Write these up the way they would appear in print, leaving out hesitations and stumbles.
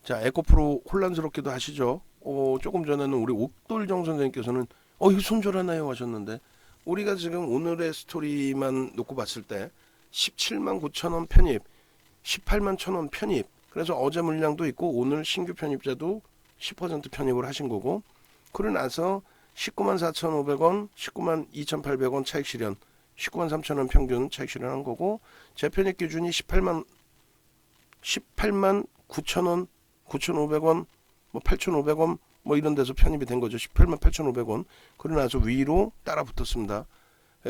자, 에코프로 혼란스럽기도 하시죠? 조금 전에는 우리 옥돌정 선생님께서는 이거 손절하나요 하셨는데, 우리가 지금 오늘의 스토리만 놓고 봤을 때 17만 9천 원 편입, 18만 1천 원 편입, 그래서 어제 물량도 있고 오늘 신규 편입자도 10% 편입을 하신 거고, 그러고 나서 19만 4,500원, 19만 2,800원 차익 실현, 19만 3천 원 평균 차익 실현한 거고, 재편입 기준이 18만 9천 원, 9,500원, 뭐 8,500원 뭐 이런 데서 편입이 된 거죠. 18만 8,500원. 그러고 나서 위로 따라 붙었습니다.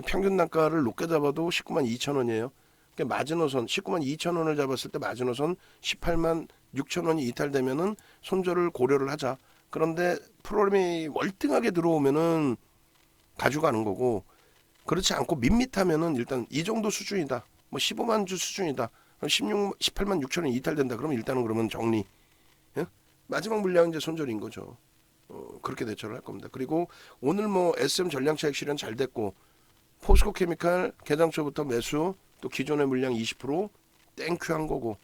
평균 단가를 높게 잡아도 19만 2천 원이에요. 그러니까 마지노선 19만 2천 원을 잡았을 때 마지노선 18만 6천 원이 이탈되면은 손절을 고려를 하자. 그런데 프로그램이 월등하게 들어오면은 가져가는 거고, 그렇지 않고 밋밋하면은 일단 이 정도 수준이다. 뭐 15만 주 수준이다. 18만 6천 원이 이탈된다. 그러면 일단은 그러면 정리. 예? 마지막 물량 이제 손절인 거죠. 그렇게 대처를 할 겁니다. 그리고 오늘 뭐 SM 전량차익 실현 잘 됐고, 포스코 케미칼 개장초부터 매수, 또 기존의 물량 20% 땡큐 한 거고,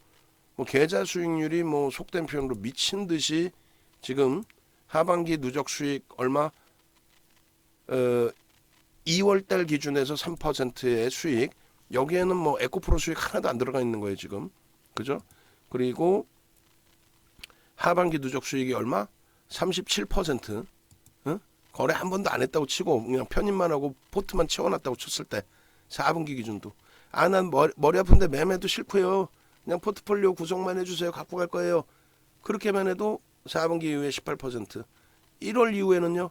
뭐 계좌 수익률이 뭐 속된 표현으로 미친 듯이 지금 하반기 누적 수익 얼마 2월달 기준에서 3%의 수익, 여기에는 뭐 에코프로 수익 하나도 안 들어가 있는 거예요 지금, 그죠? 그리고 하반기 누적 수익이 얼마? 37%. 응? 거래 한 번도 안 했다고 치고 그냥 편입만 하고 포트만 채워놨다고 쳤을 때 4분기 기준도, 난 머리 아픈데 매매도 싫고요, 그냥 포트폴리오 구성만 해주세요, 갖고 갈 거예요, 그렇게만 해도 4분기 이후에 18%, 1월 이후에는요,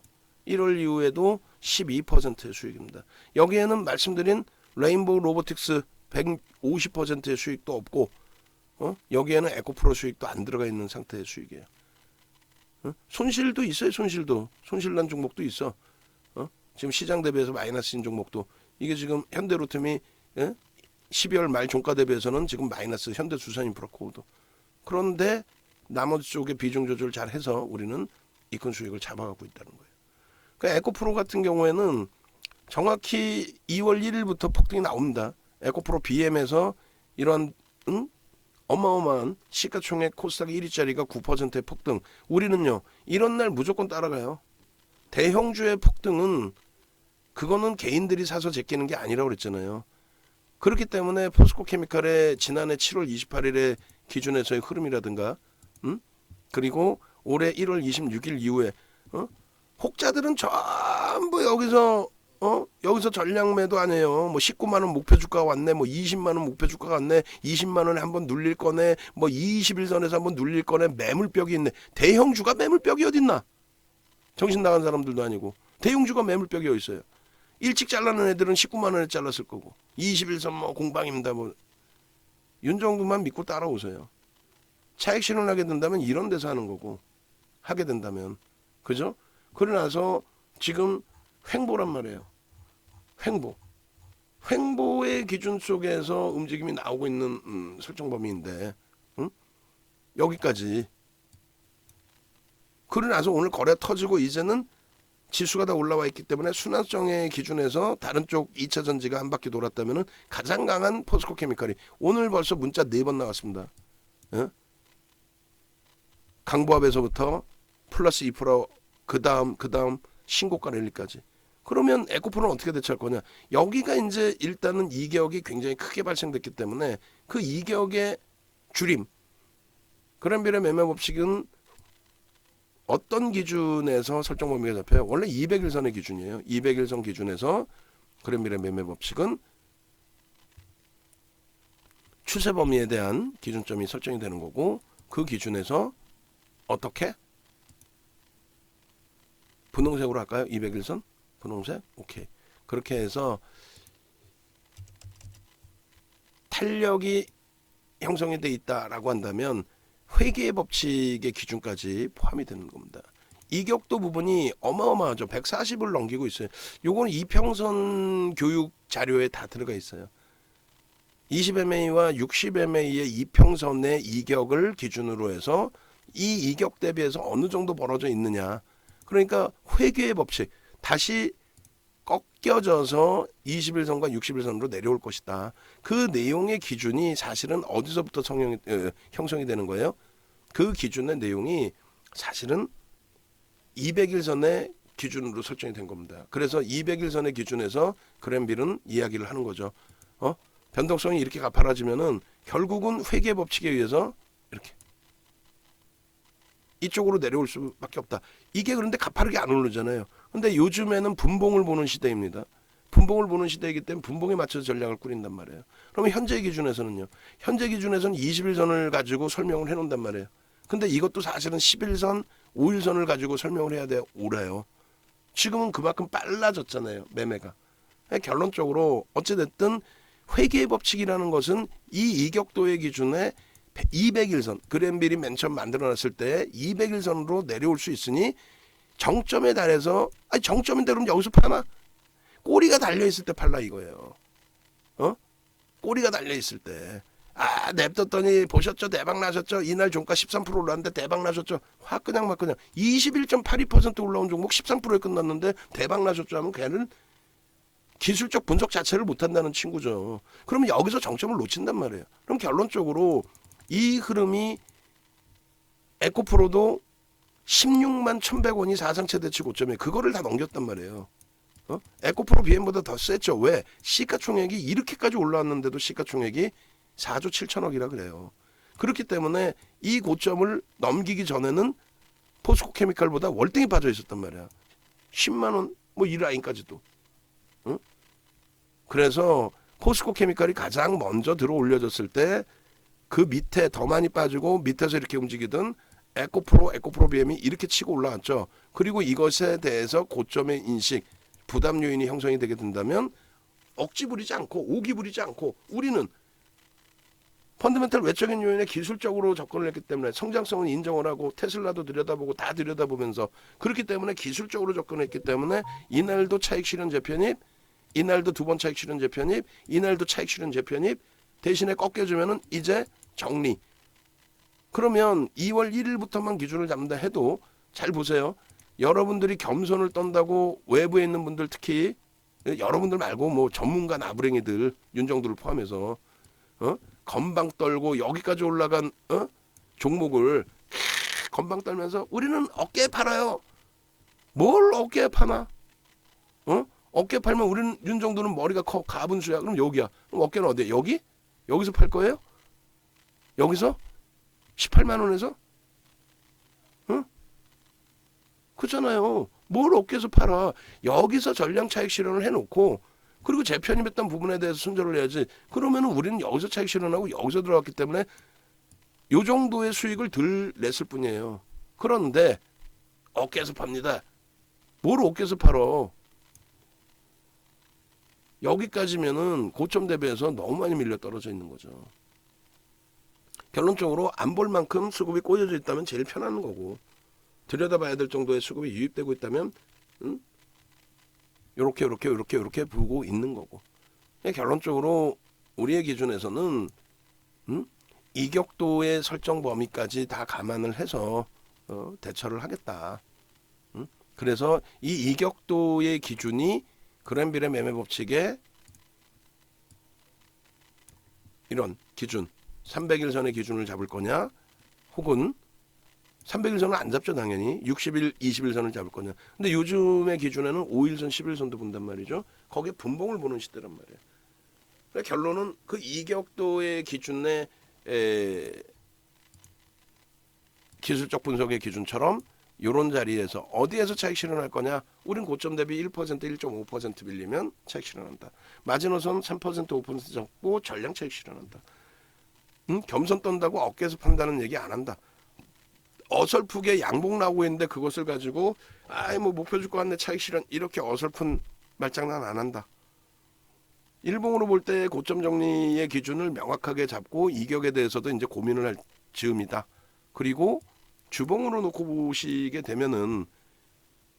1월 이후에도 12%의 수익입니다. 여기에는 말씀드린 레인보우 로보틱스 150%의 수익도 없고, 여기에는 에코프로 수익도 안 들어가 있는 상태의 수익이에요. 손실도 있어요. 손실난 종목도 있어. 지금 시장 대비해서 마이너스인 종목도, 이게 지금 현대로템이 12월 말 종가 대비해서는 지금 마이너스, 현대수산인프라코도. 그런데 나머지 쪽에 비중 조절 잘 해서 우리는 이큰 수익을 잡아가고 있다는 거예요. 그러니까 에코프로 같은 경우에는 정확히 2월 1일부터 폭등이 나옵니다. 에코프로 BM에서 이런 어마어마한 시가총액 코스닥 1위짜리가 9%의 폭등. 우리는요, 이런 날 무조건 따라가요. 대형주의 폭등은 그거는 개인들이 사서 제끼는 게 아니라고 그랬잖아요. 그렇기 때문에 포스코 케미칼의 지난해 7월 28일의 기준에서의 흐름이라든가, 그리고 올해 1월 26일 이후에 혹자들은 전부 여기서 전량 매도 안 해요. 뭐 19만 원 목표 주가가 왔네, 뭐 20만 원 목표 주가가 왔네, 20만 원에 한번 눌릴 거네, 뭐 21선에서 한번 눌릴 거네, 매물벽이 있네. 대형주가 매물벽이 어딨나? 정신 나간 사람들도 아니고 대형주가 매물벽이 어디 있어요? 일찍 잘라는 애들은 19만 원에 잘랐을 거고, 21선 뭐 공방입니다. 뭐 윤정도만 믿고 따라오세요. 차익 실현하게 된다면 이런 데서 하는 거고, 하게 된다면, 그죠? 그러고 나서 지금 횡보란 말이에요. 횡보의 기준 속에서 움직임이 나오고 있는 설정 범위인데, 여기까지. 그러고 나서 오늘 거래 터지고 이제는 지수가 다 올라와 있기 때문에 순환성의 기준에서 다른 쪽 2차 전지가 한 바퀴 돌았다면 가장 강한 포스코 케미칼이 오늘 벌써 문자 4번 나왔습니다. 강보합에서부터 플러스 2%, 그 다음 신고가 랠리까지. 그러면 에코프로는 어떻게 대처할 거냐? 여기가 이제 일단은 이격이 굉장히 크게 발생됐기 때문에 그 이격의 줄임, 그랜빌의 매매 법칙은 어떤 기준에서 설정 범위가 잡혀요? 원래 200일선의 기준이에요. 200일선 기준에서 그랜빌의 매매 법칙은 추세 범위에 대한 기준점이 설정이 되는 거고, 그 기준에서 어떻게? 분홍색으로 할까요? 200일선? 분홍색? 오케이. 그렇게 해서 탄력이 형성이 돼 있다라고 한다면 회계의 법칙의 기준까지 포함이 되는 겁니다. 이격도 부분이 어마어마하죠. 140을 넘기고 있어요. 요거는 이평선 교육 자료에 다 들어가 있어요. 20MA와 60MA의 이평선의 이격을 기준으로 해서 이 이격 대비해서 어느 정도 벌어져 있느냐. 그러니까 회계의 법칙, 다시 꺾여져서 21선과 61선으로 내려올 것이다. 그 내용의 기준이 사실은 어디서부터 형성이 되는 거예요? 그 기준의 내용이 사실은 200일 전에 기준으로 설정이 된 겁니다. 그래서 200일 전의 기준에서 그랜빌은 이야기를 하는 거죠. 변동성이 이렇게 가파라지면은 결국은 회계 법칙에 의해서 이렇게 이쪽으로 내려올 수밖에 없다. 이게 그런데 가파르게 안 오르잖아요. 근데 요즘에는 분봉을 보는 시대입니다. 분봉을 보는 시대이기 때문에 분봉에 맞춰서 전략을 꾸린단 말이에요. 그러면 현재 기준에서는요. 현재 기준에서는 20일 선을 가지고 설명을 해놓는단 말이에요. 근데 이것도 사실은 10일선, 5일선을 가지고 설명을 해야 돼요. 오래요. 지금은 그만큼 빨라졌잖아요. 매매가. 결론적으로 어찌됐든 회계 법칙이라는 것은 이 이격도의 기준에 200일선, 그랜빌이 맨 처음 만들어놨을 때 200일선으로 내려올 수 있으니 정점에 달해서, 아니 정점인데 그럼 여기서 파나? 꼬리가 달려있을 때 팔라 이거예요. 꼬리가 달려있을 때. 냅뒀더니 보셨죠? 대박 나셨죠? 이날 종가 13% 올랐는데 대박 나셨죠? 확 그냥 막 그냥 21.82% 올라온 종목 13%에 끝났는데 대박 나셨죠? 하면 걔는 기술적 분석 자체를 못한다는 친구죠. 그러면 여기서 정점을 놓친단 말이에요. 그럼 결론적으로 이 흐름이 에코프로도 16만 1,100원이 사상 최대치 고점에 그거를 다 넘겼단 말이에요. 에코프로 BM보다 더 셌죠. 왜? 시가총액이 이렇게까지 올라왔는데도 시가총액이 4조 7천억이라 그래요. 그렇기 때문에 이 고점을 넘기기 전에는 포스코케미칼보다 월등히 빠져 있었단 말이야. 10만 원 뭐 이 라인까지도. 그래서 포스코케미칼이 가장 먼저 들어 올려졌을 때 그 밑에 더 많이 빠지고 밑에서 이렇게 움직이던 에코프로 BM이 이렇게 치고 올라왔죠. 그리고 이것에 대해서 고점의 인식, 부담 요인이 형성이 되게 된다면 억지 부리지 않고 오기 부리지 않고 우리는 펀더멘탈 외적인 요인에 기술적으로 접근을 했기 때문에 성장성은 인정을 하고 테슬라도 들여다보고 다 들여다보면서 그렇기 때문에 기술적으로 접근했기 때문에 이날도 차익 실현 재편입, 이날도 두 번 차익 실현 재편입, 이날도 차익 실현 재편입 대신에 꺾여주면은 이제 정리. 그러면 2월 1일부터만 기준을 잡는다 해도 잘 보세요. 여러분들이 겸손을 떤다고 외부에 있는 분들 특히 여러분들 말고 뭐 전문가 나부랭이들 윤정도를 포함해서 건방 떨고 여기까지 올라간 종목을 건방 떨면서 우리는 어깨에 팔아요. 뭘 어깨에 파나? 어깨에 팔면 우리는 윤정도는 머리가 커 가분수야. 그럼 여기야. 그럼 어깨는 어디야? 여기? 여기서 팔 거예요? 여기서? 18만 원에서? 그렇잖아요. 뭘 어깨에서 팔아. 여기서 전량 차익 실현을 해놓고 그리고 재편입했던 부분에 대해서 손절을 해야지. 그러면은 우리는 여기서 차익 실현하고 여기서 들어갔기 때문에 요 정도의 수익을 덜 냈을 뿐이에요. 그런데 어깨에서 팝니다. 뭘 어깨에서 팔어. 여기까지면은 고점 대비해서 너무 많이 밀려 떨어져 있는 거죠. 결론적으로 안 볼 만큼 수급이 꼬여져 있다면 제일 편한 거고 들여다봐야 될 정도의 수급이 유입되고 있다면 요렇게 보고 있는 거고 결론적으로 우리의 기준에서는 이격도의 설정 범위까지 다 감안을 해서 대처를 하겠다. 그래서 이 이격도의 기준이 그랜빌의 매매 법칙에 이런 기준 300일 선의 기준을 잡을 거냐 혹은 300일 선은 안 잡죠 당연히 60일 20일 선을 잡을 거냐. 근데 요즘의 기준에는 5일선 10일선도 본단 말이죠. 거기에 분봉을 보는 시대란 말이에요. 그러니까 결론은 그 이격도의 기준의 기술적 분석의 기준처럼 이런 자리에서 어디에서 차익 실현할 거냐. 우린 고점 대비 1%, 1.5% 밀리면 차익 실현한다. 마지노선 3%, 5% 잡고 전량 차익 실현한다. 겸손 떤다고 어깨에서 판다는 얘기 안 한다. 어설프게 양봉 나오고 있는데 그것을 가지고 뭐 목표 주고 왔네 차익 실현 이렇게 어설픈 말장난 안 한다. 일봉으로 볼 때 고점 정리의 기준을 명확하게 잡고 이격에 대해서도 이제 고민을 할 즈음이다. 그리고 주봉으로 놓고 보시게 되면은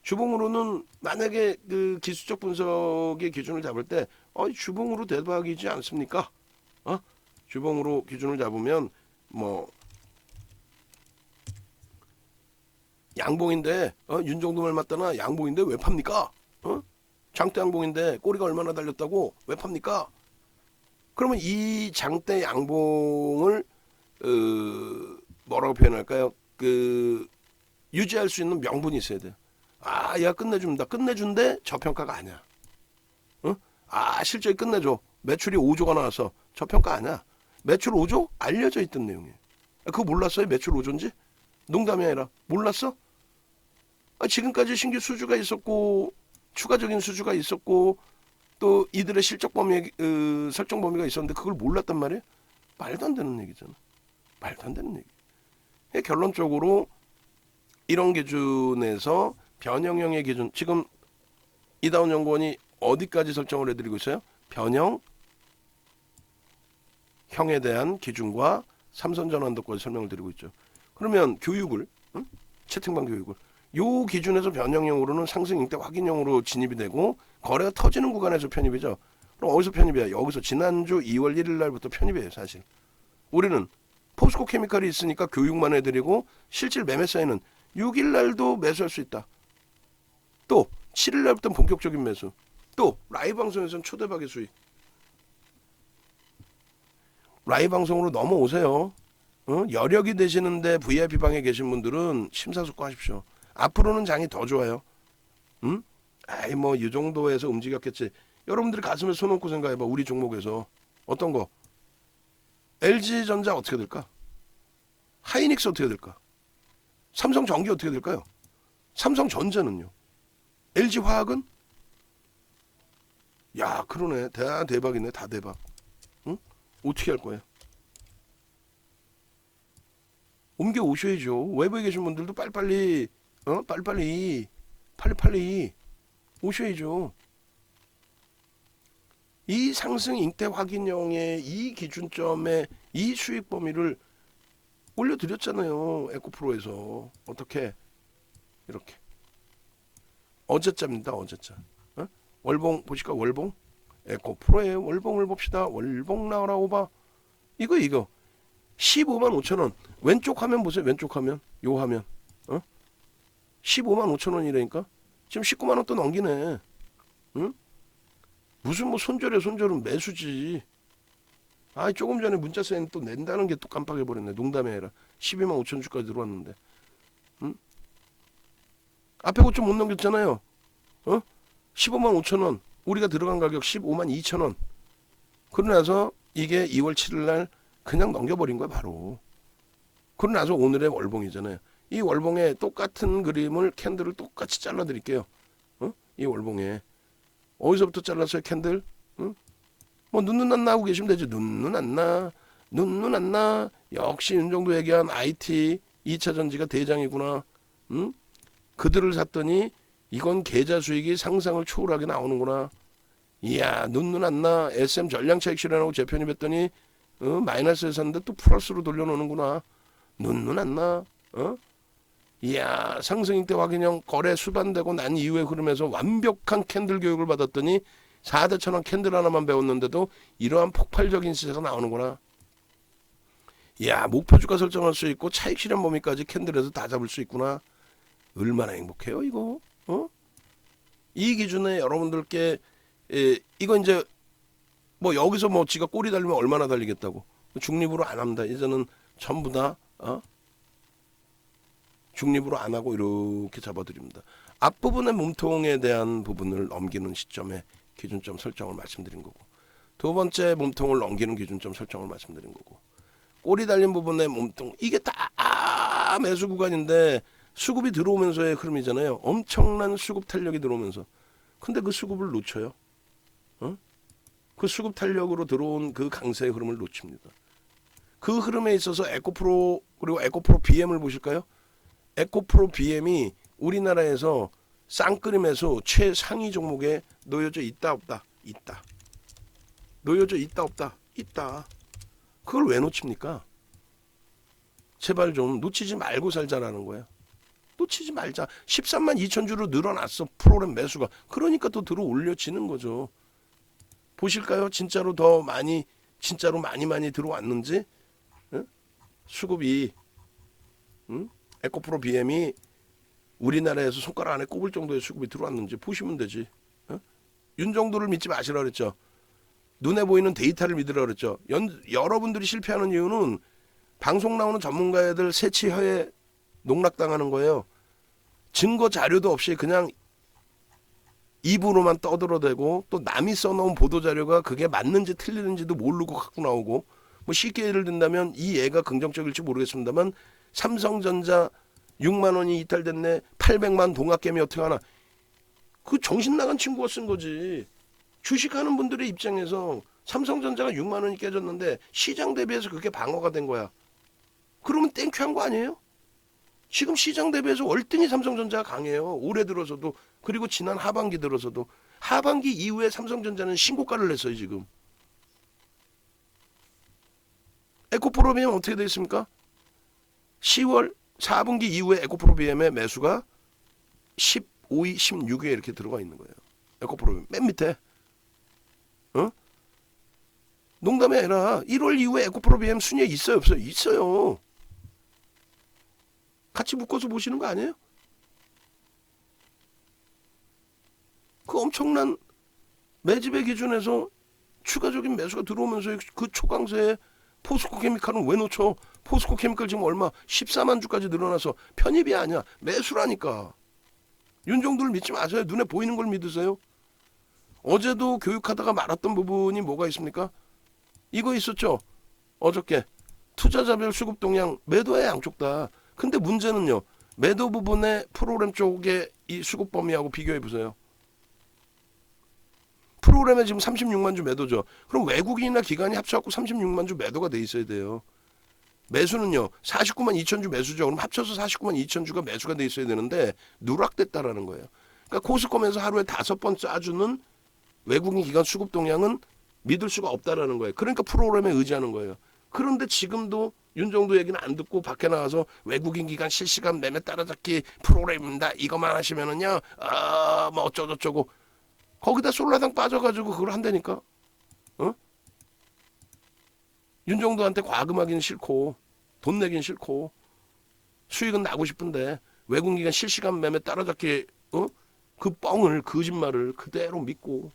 주봉으로는 만약에 그 기술적 분석의 기준을 잡을 때 주봉으로 대박이지 않습니까? 주봉으로 기준을 잡으면 뭐 양봉인데 윤정도 말 맞다나 양봉인데 왜 팝니까? 장대 양봉인데 꼬리가 얼마나 달렸다고 왜 팝니까? 그러면 이 장대 양봉을 뭐라고 표현할까요? 그 유지할 수 있는 명분이 있어야 돼요. 아, 야 끝내줍니다. 끝내준데 저평가가 아니야. 어? 아, 실적이 끝내줘. 매출이 5조가 나왔어. 저평가 아니야. 매출 5조? 알려져 있던 내용이에요. 그거 몰랐어요? 매출 5조인지? 농담이 아니라 몰랐어? 아, 지금까지 신규 수주가 있었고 추가적인 수주가 있었고 또 이들의 실적 범위 설정 범위가 있었는데 그걸 몰랐단 말이에요. 말도 안 되는 얘기잖아. 말도 안 되는 얘기. 결론적으로 이런 기준에서 변형형의 기준, 지금 이다운 연구원이 어디까지 설정을 해드리고 있어요? 변형형에 대한 기준과 삼선전환도까지 설명을 드리고 있죠. 그러면 교육을, 채팅방 교육을 요 기준에서 변형형으로는 상승 잉태 확인형으로 진입이 되고 거래가 터지는 구간에서 편입이죠. 그럼 어디서 편입이야? 여기서 지난주 2월 1일 날부터 편입이에요. 사실 우리는 포스코 케미칼이 있으니까 교육만 해드리고 실질 매매 사이는 6일 날도 매수할 수 있다. 또 7일 날부터 본격적인 매수. 또 라이브 방송에서는 초대박의 수익. 라이브 방송으로 넘어오세요. 여력이 되시는데 VIP 방에 계신 분들은 심사숙고하십시오. 앞으로는 장이 더 좋아요. 아이 뭐 이 정도에서 움직였겠지. 여러분들이 가슴에 손 얹고 생각해봐. 우리 종목에서 어떤 거? LG전자 어떻게 될까? 하이닉스 어떻게 될까? 삼성전기 어떻게 될까요? 삼성전자는요? LG화학은? 야, 그러네. 대박이네. 다 대박. 응? 어떻게 할 거야? 옮겨 오셔야죠. 외부에 계신 분들도 빨리빨리 빨리빨리 오셔야죠. 이 상승 잉태 확인형의 이 기준점에 이 수익 범위를 올려드렸잖아요. 에코프로에서. 어떻게? 이렇게. 어제자입니다. 어제자. 월봉 보실까? 월봉? 에코프로의 월봉을 봅시다. 월봉 나와라 오바. 이거 15만 5천 원. 왼쪽 화면 보세요. 왼쪽 화면. 요 화면. 15만 5천 원이라니까. 지금 19만 원 또 넘기네. 응? 무슨 뭐 손절은 매수지. 아, 조금 전에 문자 사인 또 낸다는 게 또 깜빡해버렸네. 농담이 아니라 12만 5천 주까지 들어왔는데. 응? 앞에 것 좀 못 넘겼잖아요. 15만 5천 원. 우리가 들어간 가격 15만 2천 원. 그러고 나서 이게 2월 7일 날 그냥 넘겨버린 거야 바로. 그러고 나서 오늘의 월봉이잖아요. 이 월봉에 똑같은 그림을 캔들을 똑같이 잘라드릴게요. 이 월봉에 어디서부터 잘랐어요 캔들? 뭐 눈눈 안 나고 계시면 되지. 눈눈 안 나. 눈눈 안 나. 역시 윤정도 얘기한 IT 2차 전지가 대장이구나. 그들을 샀더니 이건 계좌 수익이 상상을 초월하게 나오는구나. 이야, 눈눈 안 나. SM 전량 차익 실현하고 재편입했더니 마이너스에 샀는데 또 플러스로 돌려놓는구나. 눈눈 안 나. 이야, 상승 잉태 확인형 거래 수반되고 난 이후에 흐름에서 완벽한 캔들 교육을 받았더니 4대 천원 캔들 하나만 배웠는데도 이러한 폭발적인 시세가 나오는구나. 이야, 목표주가 설정할 수 있고 차익 실현 범위까지 캔들에서 다 잡을 수 있구나. 얼마나 행복해요 이거. 이 기준에 여러분들께 이거 이제 뭐 여기서 뭐 지가 꼬리 달리면 얼마나 달리겠다고. 중립으로 안 합니다. 이제는 전부 다 중립으로 안 하고 이렇게 잡아드립니다. 앞부분의 몸통에 대한 부분을 넘기는 시점에 기준점 설정을 말씀드린 거고, 두 번째 몸통을 넘기는 기준점 설정을 말씀드린 거고, 꼬리 달린 부분의 몸통, 이게 다 매수 구간인데 수급이 들어오면서의 흐름이잖아요. 엄청난 수급 탄력이 들어오면서. 근데 그 수급을 놓쳐요. 그 수급 탄력으로 들어온 그 강세의 흐름을 놓칩니다. 그 흐름에 있어서 에코프로, 그리고 에코프로 BM을 보실까요? 에코프로 BM이 우리나라에서 쌍끌이 매수 최상위 종목에 놓여져 있다 없다? 있다. 놓여져 있다 없다? 있다. 그걸 왜 놓칩니까? 제발 좀 놓치지 말고 살자라는 거야. 놓치지 말자. 13만 2천 주로 늘어났어. 프로그램 매수가. 그러니까 또 들어 올려지는 거죠. 보실까요? 진짜로 더 많이, 진짜로 많이 들어왔는지? 수급이 에코프로 BM이 우리나라에서 손가락 안에 꼽을 정도의 수급이 들어왔는지 보시면 되지. 윤정도를 믿지 마시라 그랬죠. 눈에 보이는 데이터를 믿으라 그랬죠. 여러분들이 실패하는 이유는 방송 나오는 전문가애들 새치혀에 농락당하는 거예요. 증거 자료도 없이 그냥 입으로만 떠들어대고 또 남이 써놓은 보도자료가 그게 맞는지 틀리는지도 모르고 갖고 나오고 뭐 쉽게 예를 든다면 이 애가 긍정적일지 모르겠습니다만 삼성전자 6만 원이 이탈됐네 800만 동학개미 어떻게 하나 그 정신 나간 친구가 쓴 거지. 주식하는 분들의 입장에서 삼성전자가 6만 원이 깨졌는데 시장 대비해서 그게 방어가 된 거야. 그러면 땡큐한 거 아니에요? 지금 시장 대비해서 월등히 삼성전자가 강해요. 올해 들어서도 그리고 지난 하반기 들어서도 하반기 이후에 삼성전자는 신고가를 냈어요 지금. 에코프로비엠 어떻게 되어 있습니까? 10월 4분기 이후에 에코프로비엠의 매수가 15위, 16위에 이렇게 들어가 있는 거예요. 에코프로비엠 맨 밑에. 어? 농담이 아니라 1월 이후에 에코프로비엠 순위에 있어요 없어요? 있어요. 같이 묶어서 보시는 거 아니에요? 그 엄청난 매집의 기준에서 추가적인 매수가 들어오면서 그 초강세에 포스코 케미칼은 왜 놓쳐? 포스코 케미칼 지금 얼마? 14만 주까지 늘어나서 편입이 아니야. 매수라니까. 윤종도를 믿지 마세요. 눈에 보이는 걸 믿으세요. 어제도 교육하다가 말았던 부분이 뭐가 있습니까? 이거 있었죠. 어저께 투자자별 수급 동향 매도의 양쪽 다. 근데 문제는요. 매도 부분의 프로그램 쪽에 이 수급 범위하고 비교해 보세요. 프로그램에 지금 36만 주 매도죠. 그럼 외국인이나 기관이 합쳐갖고 36만 주 매도가 돼 있어야 돼요. 매수는요. 49만 2천 주 매수죠. 그럼 합쳐서 49만 2천 주가 매수가 돼 있어야 되는데 누락됐다라는 거예요. 그러니까 코스콤에서 하루에 5번 쏴주는 외국인 기관 수급 동향은 믿을 수가 없다라는 거예요. 그러니까 프로그램에 의지하는 거예요. 그런데 지금도 윤정도 얘기는 안 듣고 밖에 나가서 외국인 기관 실시간 매매 따라잡기 프로그램입니다. 이것만 하시면은요. 뭐 어쩌고저쩌고. 거기다 솔라당 빠져가지고 그걸 한다니까. 어? 윤정도한테 과금하기는 싫고 돈 내긴 싫고 수익은 나고 싶은데 외국인 기관 실시간 매매 따라잡기 그 뻥을 거짓말을 그대로 믿고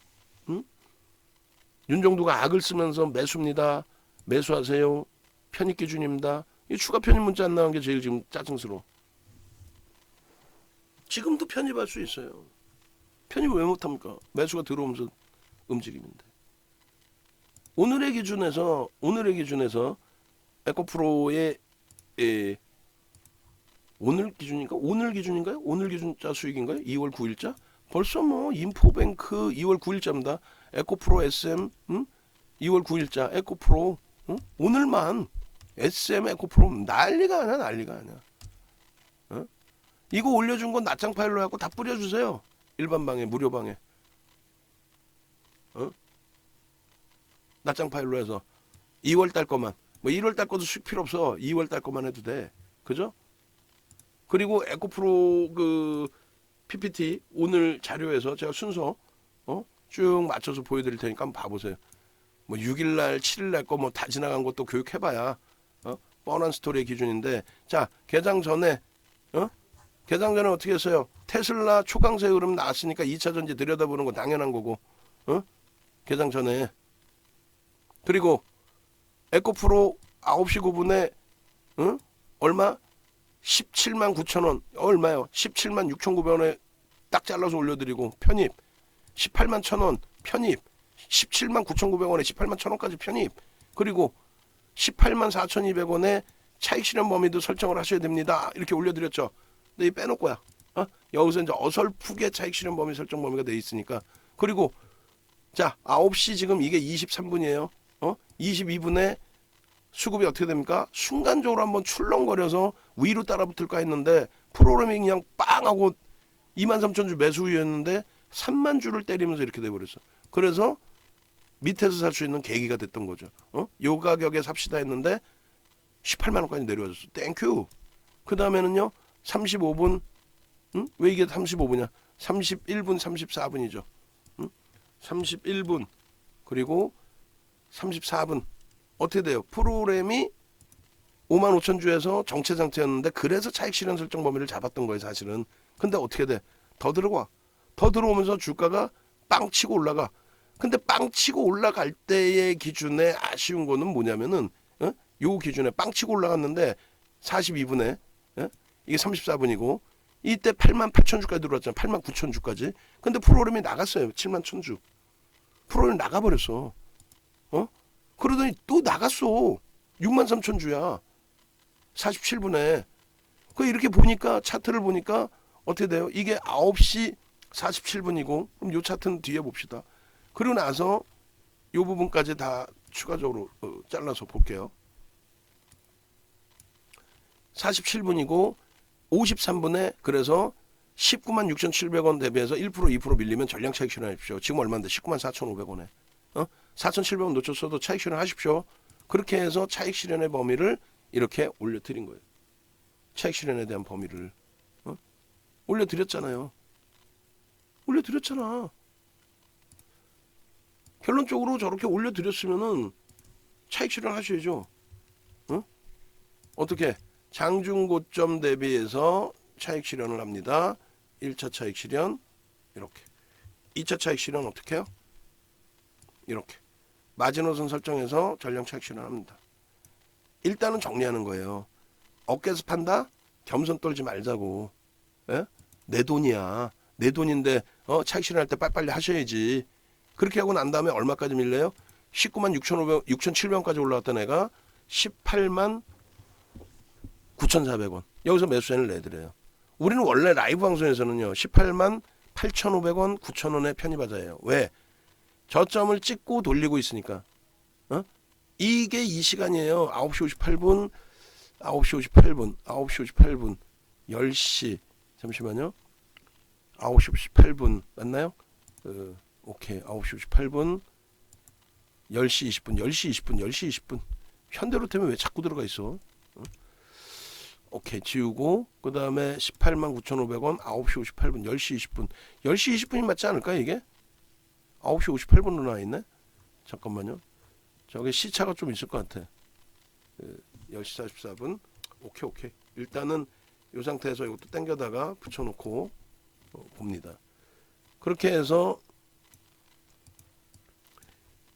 윤정도가 악을 쓰면서 매수입니다. 매수하세요. 편입 기준입니다. 이 추가 편입 문자 안 나온 게 제일 지금 짜증스러워. 지금도 편입할 수 있어요. 편입을 왜 못합니까? 매수가 들어오면서 움직이는데. 오늘의 기준에서 에코프로의 오늘 기준인가? 오늘 기준인가요? 오늘 기준자 수익인가요? 2월 9일자? 벌써 뭐 인포뱅크 2월 9일자입니다. 에코프로 SM 2월 9일자 에코프로 오늘만 SM 에코프로 난리가 아니야 난리가 아니야. 이거 올려준 건 낱장 파일로 해갖고 다 뿌려주세요. 일반방에 무료방에 낱장 파일로 해서 2월달 거만 뭐 1월달 것도 수익 필요 없어. 2월달 거만 해도 돼. 그죠? 그리고 에코프로 그 PPT 오늘 자료에서 제가 순서 쭉 맞춰서 보여드릴 테니까 한번 봐보세요. 뭐 6일날 7일날 거 뭐 다 지나간 것도 교육해봐야 뻔한 스토리의 기준인데 자 개장 전에 개장 전에 어떻게 했어요? 테슬라 초강세 흐름 나왔으니까 2차전지 들여다보는 건 당연한 거고 개장 전에 그리고 에코프로 9시 9분에 얼마? 17만 9천 원 얼마요? 17만 6,900원에 딱 잘라서 올려드리고 편입 18만 1,000원 편입 17만 9,900원에 18만 1,000원까지 편입 그리고 18만 4,200원에 차익 실현 범위도 설정을 하셔야 됩니다. 이렇게 올려드렸죠. 근데 이 빼놓을 거야. 여기서 이제 어설프게 차익 실현 범위 설정 범위가 돼 있으니까 그리고 자 9시 지금 이게 23분이에요. 22분에 수급이 어떻게 됩니까? 순간적으로 한번 출렁거려서 위로 따라붙을까 했는데 프로그래밍 그냥 빵 하고 23,000주 매수 후였는데 3만 주를 때리면서 이렇게 돼버렸어. 그래서 밑에서 살 수 있는 계기가 됐던 거죠. 요 가격에 삽시다 했는데 18만 원까지 내려와줬어. 땡큐. 그 다음에는요 35분 왜 이게 35분이야? 31분 34분이죠. 31분 그리고 34분 어떻게 돼요? 프로그램이 5만 5천 주에서 정체 상태였는데 그래서 차익 실현 설정 범위를 잡았던 거예요 사실은. 근데 어떻게 돼? 더 들어와. 더 들어오면서 주가가 빵 치고 올라가. 근데 빵 치고 올라갈 때의 기준에 아쉬운 거는 뭐냐면은 요 기준에 빵 치고 올라갔는데 42분에 이게 34분이고 이때 88,000주까지 들어왔잖아. 89,000주까지. 근데 프로그램이 나갔어요. 71,000주. 프로그램이 나가버렸어. 그러더니 또 나갔어. 63,000주야. 47분에. 그 이렇게 보니까 차트를 보니까 어떻게 돼요? 이게 9시 47분이고 그럼 요 차트는 뒤에 봅시다. 그리고 나서 요 부분까지 다 추가적으로 잘라서 볼게요. 47분이고 53분에 그래서 196,700원 대비해서 1% 2% 밀리면 전량 차익 실현하십시오. 지금 얼마인데 194,500원에 4,700원 놓쳤어도 차익 실현하십시오. 그렇게 해서 차익 실현의 범위를 이렇게 올려드린 거예요. 차익 실현에 대한 범위를 올려드렸잖아요. 올려드렸잖아. 결론적으로 저렇게 올려드렸으면은 차익 실현 하셔야죠. 어떻게? 장중고점 대비해서 차익 실현을 합니다. 1차 차익 실현 이렇게. 2차 차익 실현 어떻게 해요? 이렇게. 마지노선 설정해서 전량 차익 실현합니다. 일단은 정리하는 거예요. 어깨에서 판다? 겸손 떨지 말자고. 예? 내 돈이야. 내 돈인데 차익 실현할 때 빨리빨리 하셔야지. 그렇게 하고 난 다음에 얼마까지 밀려요? 196,700원까지 올라갔던 애가 189,400원. 여기서 매수세를 내드려요. 우리는 원래 라이브 방송에서는요. 188,500원, 9,000원에 편입하자예요. 왜? 저점을 찍고 돌리고 있으니까. 이게 이 시간이에요. 9시 58분, 9시 58분, 9시 58분, 10시. 잠시만요. 9시 58분 맞나요? 오케이. 9시 58분, 10시 20분, 10시 20분, 10시 20분. 현대로템에 왜 자꾸 들어가 있어? 오케이. 지우고 그 다음에 189,500원, 9시 58분, 10시 20분. 10시 20분이 맞지 않을까 이게? 9시 58분으로 나와있네? 잠깐만요. 저게 시차가 좀 있을 것 같아. 10시 44분. 오케이. 일단은 이 상태에서 이것도 당겨다가 붙여놓고 봅니다. 그렇게 해서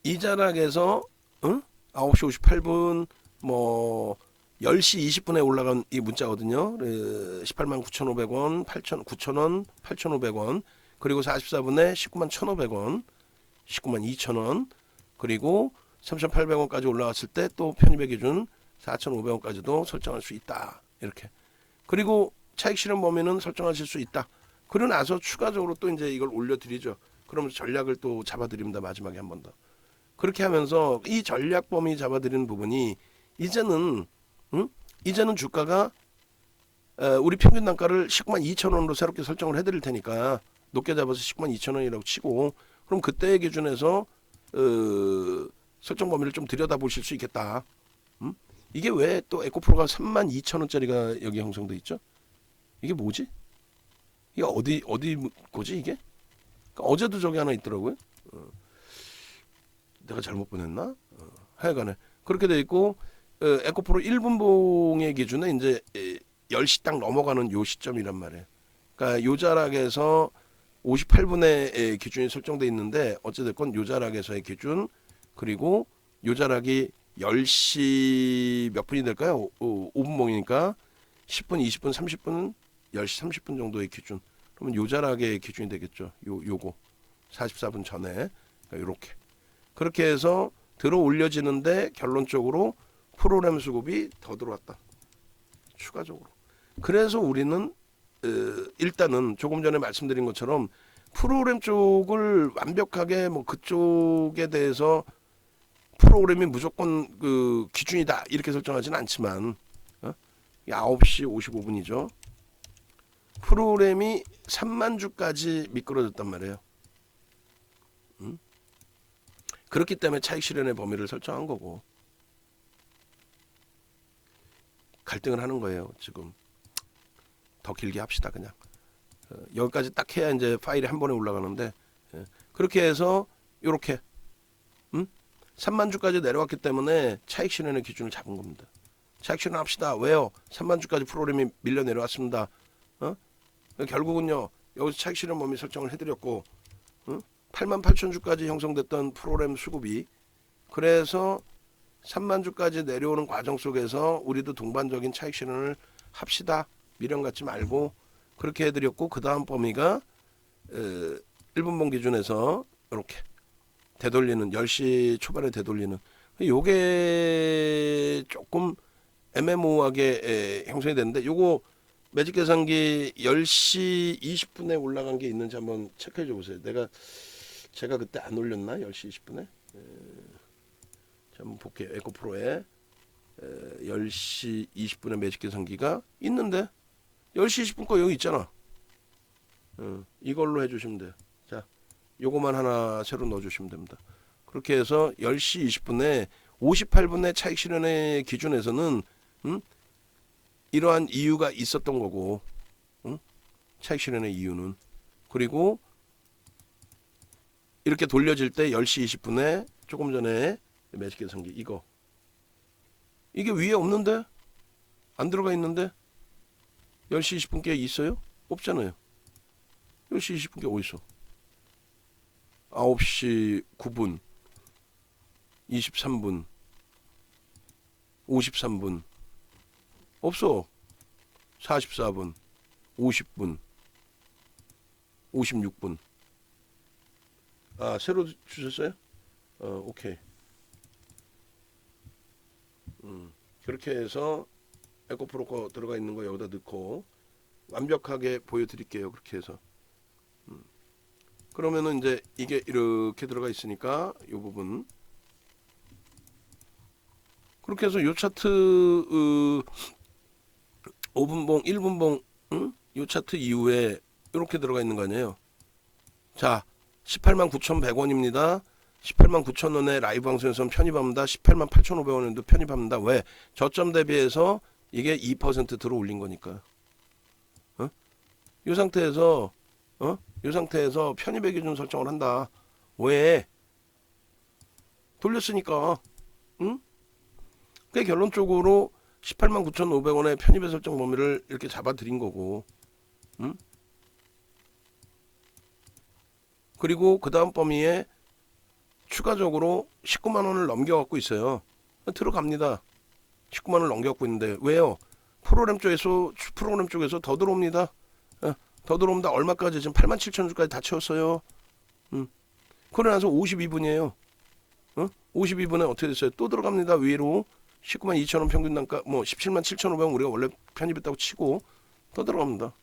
이 자락에서 9시 58분 뭐 10시 20분에 올라간 이 문자거든요. 189,500원, 9,000원, 8,500원. 그리고 44분에 191,500원, 192,000원. 그리고 3,800원까지 올라왔을 때 또 편입의 기준 4,500원까지도 설정할 수 있다. 이렇게. 그리고 차익 실현 범위는 설정하실 수 있다. 그러고 나서 추가적으로 또 이제 이걸 올려드리죠. 그러면서 전략을 또 잡아드립니다. 마지막에 한 번 더. 그렇게 하면서 이 전략 범위 잡아드리는 부분이 이제는 주가가 우리 평균 단가를 192,000원으로 새롭게 설정을 해드릴 테니까 높게 잡아서 192,000원이라고 치고 그럼 그때의 기준에서 설정 범위를 좀 들여다보실 수 있겠다. 이게 왜 또 에코프로가 32,000원짜리가 여기 형성돼 있죠? 이게 뭐지? 이게 어디 거지 이게? 그러니까 어제도 저기 하나 있더라고요. 내가 잘못 보냈나? 하여간에 그렇게 돼 있고 에코프로 1분봉의 기준에 이제 10시 딱 넘어가는 요 시점이란 말이에요. 그러니까 요 자락에서 58분의 기준이 설정돼 있는데 어찌됐건 요 자락에서의 기준 그리고 요 자락이 10시 몇 분이 될까요? 5분봉이니까 10분, 20분, 30분, 10시 30분 정도의 기준. 그러면 요 자락의 기준이 되겠죠. 요거 44분 전에 그러니까 요렇게 그렇게 해서 들어 올려지는데 결론적으로 프로그램 수급이 더 들어왔다. 추가적으로. 그래서 우리는 일단은 조금 전에 말씀드린 것처럼 프로그램 쪽을 완벽하게 뭐 그쪽에 대해서 프로그램이 무조건 그 기준이다 이렇게 설정하지는 않지만 9시 55분이죠. 프로그램이 3만 주까지 미끄러졌단 말이에요. 그렇기 때문에 차익 실현의 범위를 설정한 거고 갈등을 하는 거예요. 지금 더 길게 합시다. 그냥 여기까지 딱 해야 이제 파일이 한 번에 올라가는데 그렇게 해서 이렇게 3만 주까지 내려왔기 때문에 차익 실현의 기준을 잡은 겁니다. 차익 실현 합시다. 왜요? 3만 주까지 프로그램이 밀려 내려왔습니다. 결국은요. 여기서 차익 실현 범위 설정을 해드렸고 88,000주까지 형성됐던 프로그램 수급이 그래서 3만 주까지 내려오는 과정 속에서 우리도 동반적인 차익 실현을 합시다. 미련 갖지 말고 그렇게 해드렸고, 그 다음 범위가 1분봉 기준에서 이렇게 되돌리는 10시 초반에 되돌리는, 요게 조금 애매모호하게 형성이 되는데, 요거 매직 계산기 10시 20분에 올라간 게 있는지 한번 체크해 줘 보세요. 제가 그때 안 올렸나? 10시 20분에? 자, 한번 볼게요. 에코프로에 10시 20분에 매직 계산기가 있는데 10시 20분 거 여기 있잖아. 이걸로 해주시면 돼요. 자, 요거만 하나 새로 넣어주시면 됩니다. 그렇게 해서 10시 20분에 58분의 차익 실현의 기준에서는 이러한 이유가 있었던 거고, 차익 실현의 이유는. 그리고 이렇게 돌려질 때 10시 20분에 조금 전에 매직 계산기 이게 위에 없는데? 안 들어가 있는데? 10시 20분께 있어요? 없잖아요. 10시 20분께 어딨어? 9시 9분 23분 53분 없어. 44분 50분 56분. 아, 새로 주셨어요? 오케이. 그렇게 해서 에코프로 거 들어가 있는 거 여기다 넣고 완벽하게 보여드릴게요. 그렇게 해서 그러면은 이제 이게 이렇게 들어가 있으니까 이 부분 그렇게 해서 요 차트 5분봉 1분봉 요 차트 이후에 이렇게 들어가 있는 거 아니에요. 자, 189,100원입니다. 189,000원에 라이브 방송에서 편입합니다. 188,500원에도 편입합니다. 왜? 저점 대비해서 이게 2% 들어 올린 거니까. 이 상태에서 이 상태에서 편입의 기준 설정을 한다. 왜? 돌렸으니까. 응? 그게 결론적으로 189,500원의 편입의 설정 범위를 이렇게 잡아드린 거고. 응? 그리고 그 다음 범위에 추가적으로 19만 원을 넘겨갖고 있어요. 들어갑니다. 19만 원을 넘겨갖고 있는데 왜요? 프로그램 쪽에서 더 들어옵니다. 더 들어옵니다. 얼마까지? 지금 87,000주까지 다 채웠어요. 그러고 나서 52분이에요. 52분에 어떻게 됐어요? 또 들어갑니다. 위로 19만 2천원 평균 단가, 뭐 17만 7,500원 우리가 원래 편입했다고 치고 더 들어갑니다.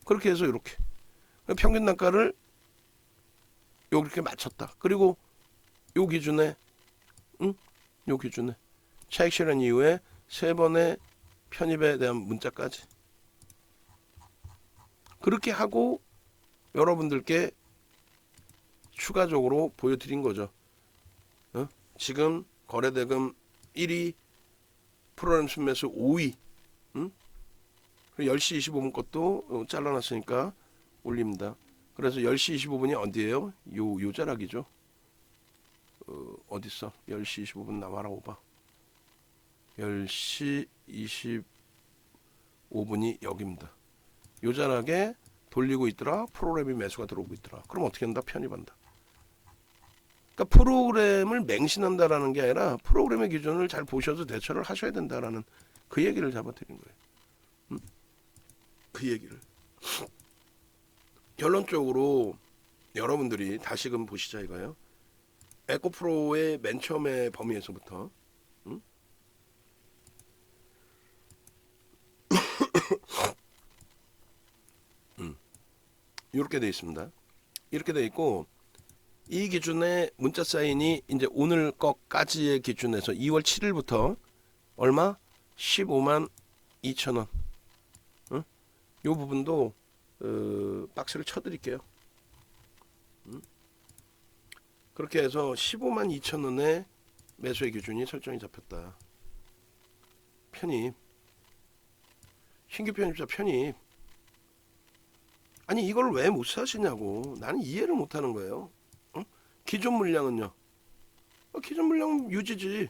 그렇게 해서 이렇게 평균 단가를 이렇게 맞췄다. 그리고 요 기준에 요 기준에 차익 실현 이후에 3번의 편입에 대한 문자까지 그렇게 하고 여러분들께 추가적으로 보여드린 거죠. 지금 거래대금 1위, 프로그램 순매수 5위, 그리고 10시 25분 것도 잘라놨으니까 올립니다. 그래서 10시 25분이 어디예요? 요 자락이죠. 어딨어? 10시 25분 나와라고 봐. 10시 25분이 여기입니다. 요 자락에 돌리고 있더라. 프로그램이 매수가 들어오고 있더라. 그럼 어떻게 한다? 편입한다. 그러니까 프로그램을 맹신한다라는 게 아니라 프로그램의 기준을 잘 보셔서 대처를 하셔야 된다라는 그 얘기를 잡아드린 거예요. 그 얘기를. 결론적으로 여러분들이 다시금 보시자 이거예요. 에코프로의 맨 처음의 범위에서부터 이렇게 돼 있습니다. 이렇게 돼 있고 이 기준에 문자 사인이 이제 오늘 것까지의 기준에서 2월 7일부터 얼마? 15만 2천원. 이 부분도 박스를 쳐드릴게요. 그렇게 해서 15만 2천원의 매수의 기준이 설정이 잡혔다. 편입. 신규 편입자 편입. 아니 이걸 왜 못 사시냐고. 나는 이해를 못하는 거예요. 기존 물량은요. 기존 물량 유지지.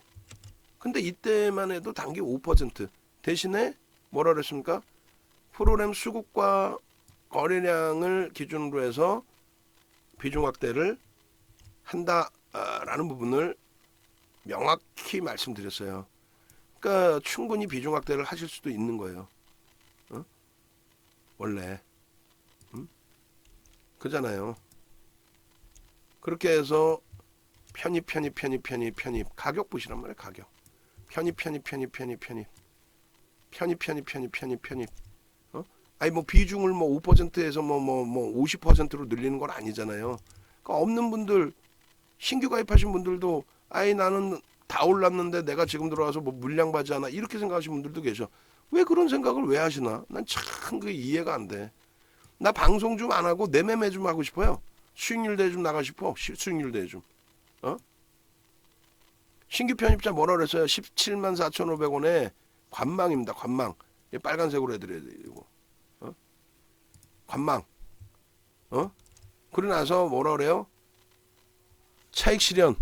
근데 이때만 해도 단기 5% 대신에 뭐라 그랬습니까? 프로그램 수급과 거래량을 기준으로 해서 비중 확대를 한다라는 부분을 명확히 말씀드렸어요. 그러니까 충분히 비중 확대를 하실 수도 있는 거예요. 어? 원래 그잖아요. 그렇게 해서 편입 가격 보시란 말이에요. 가격 편입 어? 아니 뭐 비중을 뭐 5%에서 뭐 50%로 늘리는 건 아니잖아요. 그러니까 없는 분들 신규 가입하신 분들도 아이 나는 다 올랐는데 내가 지금 들어와서 뭐 물량 받지 않아 이렇게 생각하시는 분들도 계셔. 왜 그런 생각을 왜 하시나? 난 참 그 이해가 안 돼. 나 방송 좀 안 하고 내 매매 좀 하고 싶어요. 수익률 대좀 나가 싶어. 수익률 대좀. 어? 신규 편입자 뭐라 그랬어요? 17만 4,500원에 관망입니다. 관망. 빨간색으로 해드려야 돼. 이거. 어? 관망. 어? 그러고 나서 뭐라 그래요? 차익 실현.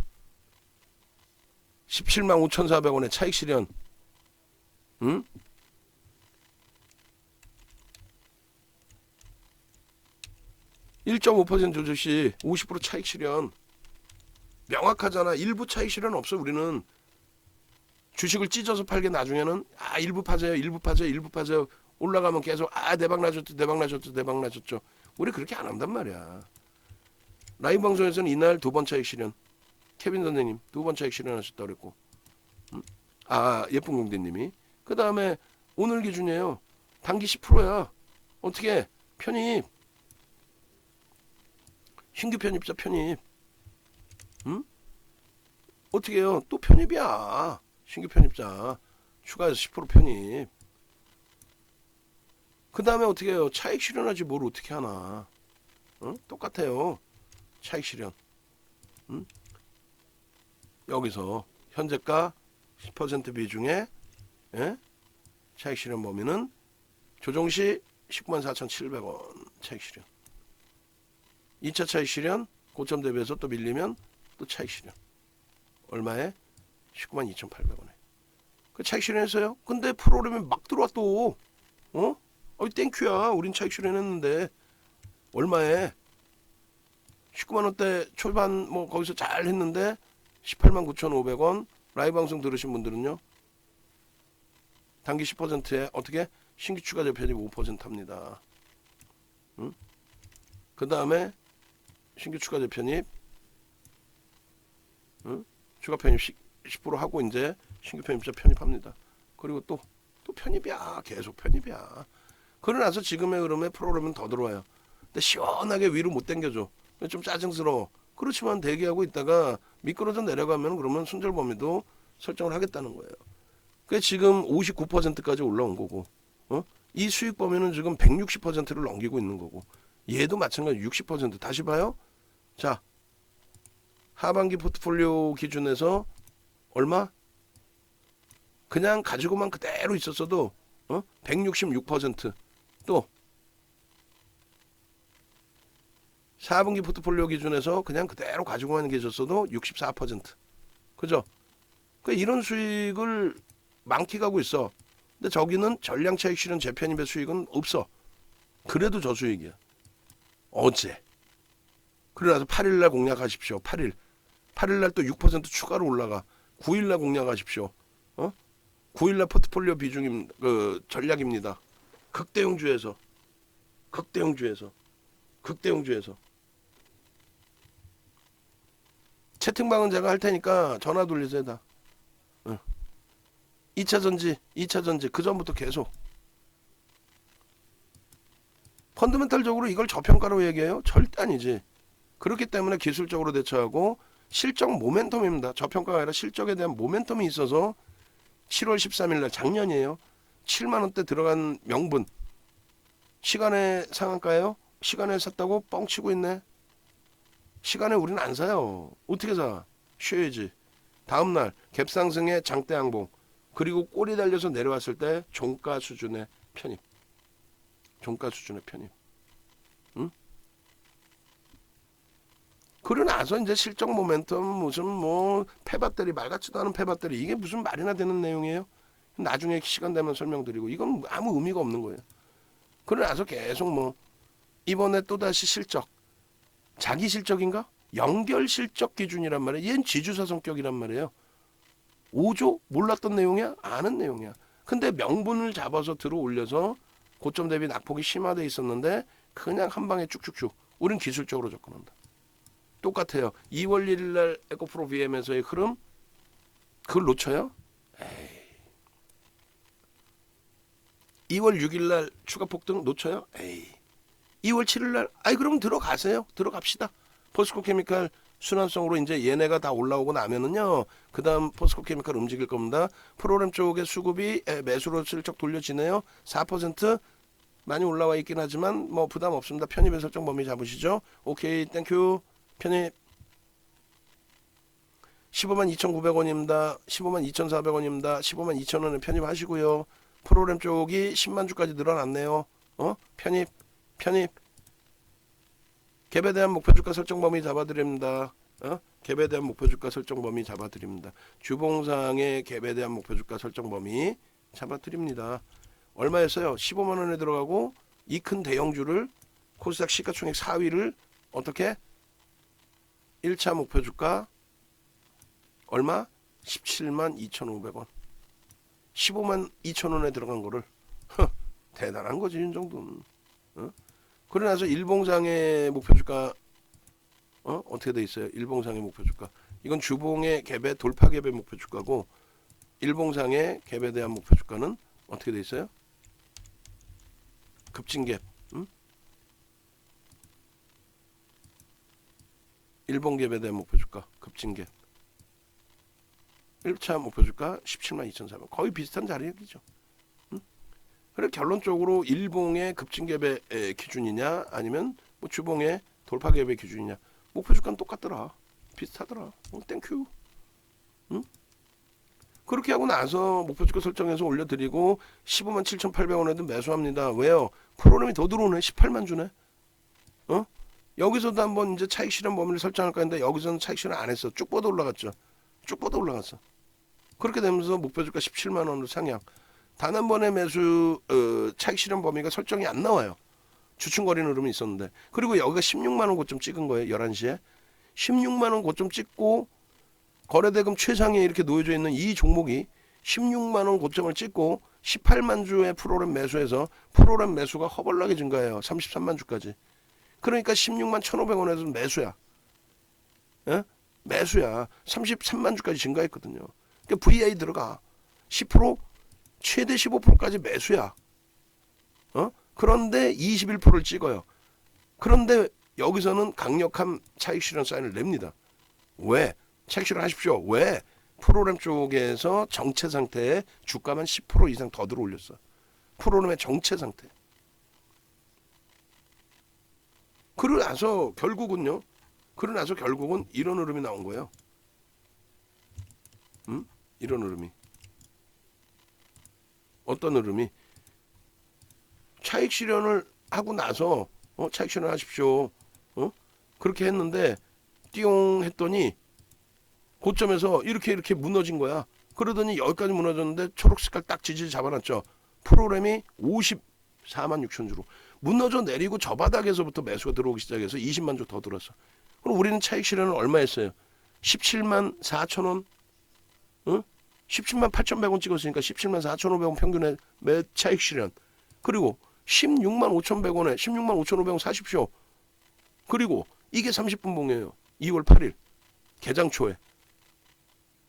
17만 5,400원에 차익 실현. 응? 1.5% 조정시 50% 차익 실현. 명확하잖아. 일부 차익 실현 없어. 우리는 주식을 찢어서 팔게 나중에는 일부 파세요. 올라가면 계속 대박 나셨죠. 우리 그렇게 안 한단 말이야. 라이브 방송에서는 이날 2번 차익 실현. 케빈 선생님 2번 차익 실현하셨다고 그랬고. 예쁜 공대님이. 그 다음에 오늘 기준이에요. 단기 10%야. 어떻게 편입. 신규 편입자 편입. 어떻게 해요? 또 편입이야. 신규 편입자 추가해서 10% 편입. 그 다음에 어떻게 해요? 차익 실현하지 뭘 어떻게 하나. 똑같아요. 차익 실현. 여기서 현재가 10% 비중에 차익 실현 범위는 조정시 194,700원 차익 실현. 2차 차익 실현 고점 대비해서 또 밀리면 또 차익 실현. 얼마에? 192,800원에. 그 차익 실현했어요. 근데 프로그램이 막 들어와 또. 땡큐야. 우린 차익 실현했는데 얼마에? 19만원대 초반 뭐 거기서 잘 했는데 189,500원. 라이브 방송 들으신 분들은요. 단기 10%에 어떻게? 신규 추가 재편입 5% 합니다. 그 다음에 신규 추가 재편입 추가 편입 10% 하고 이제 신규 편입자 편입합니다. 그리고 또 편입이야. 계속 편입이야. 그러고 나서 지금의 흐름에 프로그램은 더 들어와요. 근데 시원하게 위로 못 당겨줘. 좀 짜증스러워. 그렇지만 대기하고 있다가 미끄러져 내려가면 그러면 손절 범위도 설정을 하겠다는 거예요. 그게 지금 59%까지 올라온 거고, 이 수익 범위는 지금 160%를 넘기고 있는 거고, 얘도 마찬가지 60%. 다시 봐요. 자, 하반기 포트폴리오 기준에서 얼마? 그냥 가지고만 그대로 있었어도 166%. 또 4분기 포트폴리오 기준에서 그냥 그대로 가지고만 계셨어도 64%. 그죠? 그러니까 이런 수익을 많게 가고 있어. 근데 저기는 전량 차익 실현 재편입의 수익은 없어. 그래도 저 수익이야. 어제. 그래서 8일날 공략하십시오. 8일날 또 6% 추가로 올라가. 9일날 공략하십시오. 9일날 포트폴리오 비중임 전략입니다. 극대형주에서 채팅방은 제가 할 테니까 전화 돌리세요 다. 2차 전지 그 전부터 계속. 펀더멘탈적으로 이걸 저평가로 얘기해요? 절대 아니지. 그렇기 때문에 기술적으로 대처하고 실적 모멘텀입니다. 저평가가 아니라 실적에 대한 모멘텀이 있어서 7월 13일 날 작년이에요. 7만원대 들어간 명분. 시간에 상한가예요? 시간에 샀다고 뻥치고 있네. 시간에 우리는 안 사요. 어떻게 사? 쉬어야지. 다음날 갭상승의 장대 항봉. 그리고 꼬리 달려서 내려왔을 때 종가 수준의 편입. 응? 그러고 나서 이제 실적 모멘텀 무슨 뭐 폐배터리 말 같지도 않은 폐배터리 이게 무슨 말이나 되는 내용이에요? 나중에 시간 되면 설명드리고 이건 아무 의미가 없는 거예요. 그러고 나서 계속 뭐 이번에 또다시 실적 자기 실적인가? 연결 실적 기준이란 말이에요. 얘는 지주사 성격이란 말이에요. 5조? 몰랐던 내용이야? 아는 내용이야. 근데 명분을 잡아서 들어 올려서 고점 대비 낙폭이 심화돼 있었는데 그냥 한 방에 쭉쭉쭉. 우린 기술적으로 접근한다. 똑같아요. 2월 1일 날 에코프로 BM에서의 흐름 그걸 놓쳐요? 에이. 2월 6일 날 추가 폭등 놓쳐요? 에이. 2월 7일 날 아이 그럼 들어가세요. 들어갑시다. 포스코 케미칼 순환성으로 이제 얘네가 다 올라오고 나면은요. 그다음 포스코 케미칼 움직일 겁니다. 프로그램 쪽의 수급이 매수로 슬쩍 돌려지네요. 4% 많이 올라와 있긴 하지만 뭐 부담 없습니다. 편입의 설정 범위 잡으시죠. 오케이, 땡큐. 편입 15만 2,900원입니다. 15만 2,400원입니다. 15만 2,000원에 편입하시고요. 프로그램 쪽이 10만 주까지 늘어났네요. 편입. 갭에 대한 목표 주가 설정 범위 잡아드립니다. 갭에 대한 목표 주가 설정 범위 잡아드립니다. 주봉상의 갭에 대한 목표 주가 설정 범위 잡아드립니다. 얼마였어요? 15만 원에 들어가고 이 큰 대형주를 코스닥 시가총액 4위를 어떻게? 1차 목표 주가 얼마? 17만 2,500원. 15만 2천 원에 들어간 거를 대단한 거지 이 정도는. 그러고 나서 일봉상의 목표 주가 어떻게 돼 있어요? 일봉상의 목표 주가. 이건 주봉의 갭의 돌파 갭의 목표 주가고 일봉상의 갭에 대한 목표 주가는 어떻게 돼 있어요? 급진갭. 일봉 갭에 대한 목표 주가 급진갭. 1차 목표 주가 17만 2,400원. 거의 비슷한 자리이죠. 그래 결론적으로 일봉의 급진갭의 기준이냐 아니면 뭐 주봉의 돌파갭의 기준이냐 목표 주가는 똑같더라. 비슷하더라. 땡큐. 그렇게 하고 나서 목표 주가 설정해서 올려드리고 15만 7,800원에도 매수합니다. 왜요? 프로그램이 더 들어오네. 18만 주네. 여기서도 한번 이제 차익 실현 범위를 설정할까 했는데 여기서는 차익 실현 안 했어. 쭉 뻗어 올라갔죠. 쭉 뻗어 올라갔어. 그렇게 되면서 목표 주가 17만 원으로 상향. 단 한 번의 매수 차익 실현 범위가 설정이 안 나와요. 주춤거리는 흐름이 있었는데. 그리고 여기가 16만 원 고점 찍은 거예요. 11시에. 16만 원 고점 찍고 거래대금 최상에 이렇게 놓여져 있는 이 종목이 16만 원 고점을 찍고 18만 주의 프로그램 매수해서 프로그램 매수가 허벌나게 증가해요. 33만 주까지. 그러니까 16만 1,500원에서 매수야. 예? 매수야. 33만 주까지 증가했거든요. 그러니까 VI 들어가. 10% 최대 15%까지 매수야. 그런데 21%를 찍어요. 그런데 여기서는 강력한 차익 실현 사인을 냅니다. 왜? 차익 실현 하십시오. 왜? 프로그램 쪽에서 정체 상태에 주가만 10% 이상 더 들어올렸어. 프로그램의 정체 상태. 그러고 나서 결국은 이런 흐름이 나온 거예요. 이런 흐름이. 어떤 흐름이? 차익 실현을 하고 나서 차익 실현 하십시오. 그렇게 했는데 띠용 했더니 고점에서 이렇게 무너진 거야. 그러더니 여기까지 무너졌는데 초록 색깔 딱 지지 잡아놨죠. 프로그램이 54만 6천 주로 무너져 내리고 저 바닥에서부터 매수가 들어오기 시작해서 20만 주 더 들었어. 그럼 우리는 차익 실현을 얼마 했어요? 17만 4천 원. 17만 8,100원 찍었으니까 17만 4,500원 평균의 매 차익 실현. 그리고 16만 5,100원에 16만 5,500원 사십시오. 그리고 이게 30분 봉이에요. 2월 8일 개장 초에.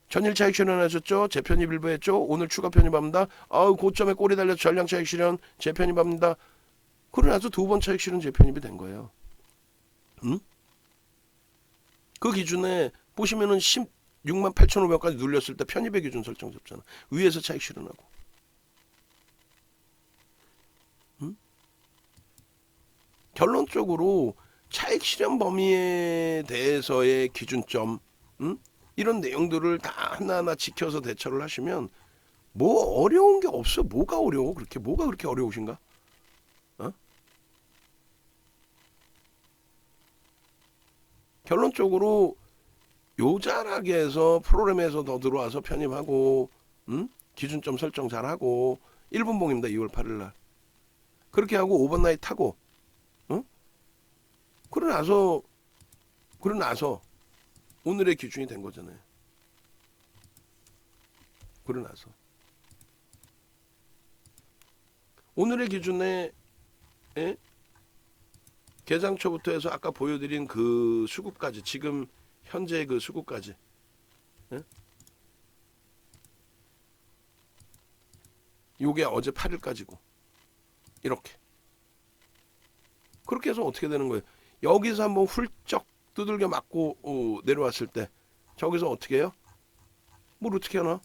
전일 차익 실현하셨죠? 재편입 일부 했죠? 오늘 추가 편입합니다. 고점에 꼬리 달려 전량 차익 실현 재편입합니다. 그러고 나서 두 번 차익 실현 재편입이 된 거예요. 그 기준에 보시면은 16만 8,500원까지 눌렸을 때 편입의 기준 설정 잡잖아. 위에서 차익 실현하고. 결론적으로 차익 실현 범위에 대해서의 기준점, 이런 내용들을 다 하나하나 지켜서 대처를 하시면 뭐 어려운 게 없어. 뭐가 어려워? 뭐가 그렇게 어려우신가? 결론적으로 요자하게 해서 프로그램에서 더 들어와서 편입하고 기준점 설정 잘하고 1분 봉입니다. 2월 8일 날. 그렇게 하고 오버나잇 타고 그러고 나서 오늘의 기준이 된 거잖아요. 그러고 나서 오늘의 기준에 예? 개장초부터 해서 아까 보여드린 그 수급까지 지금 현재 그 수급까지 예? 요게 어제 8일까지고 이렇게 그렇게 해서 어떻게 되는 거예요? 여기서 한번 훌쩍 두들겨 맞고 내려왔을 때 저기서 어떻게 해요? 뭘 어떻게 하나?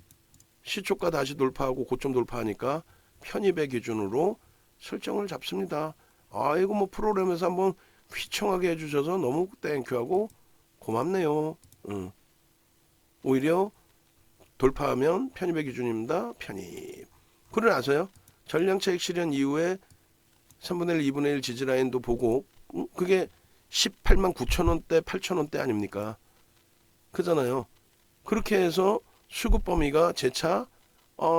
시초가 다시 돌파하고 고점 돌파하니까 편입의 기준으로 설정을 잡습니다. 아이고 뭐 프로그램에서 한번 휘청하게 해주셔서 너무 땡큐하고 고맙네요. 오히려 돌파하면 편입의 기준입니다. 편입. 그러고 나서요. 전량차익 실현 이후에 3분의 1, 2분의 1 지지라인도 보고 그게 18만 9천 원대, 8천 원대 아닙니까? 그잖아요. 그렇게 해서 수급 범위가 재차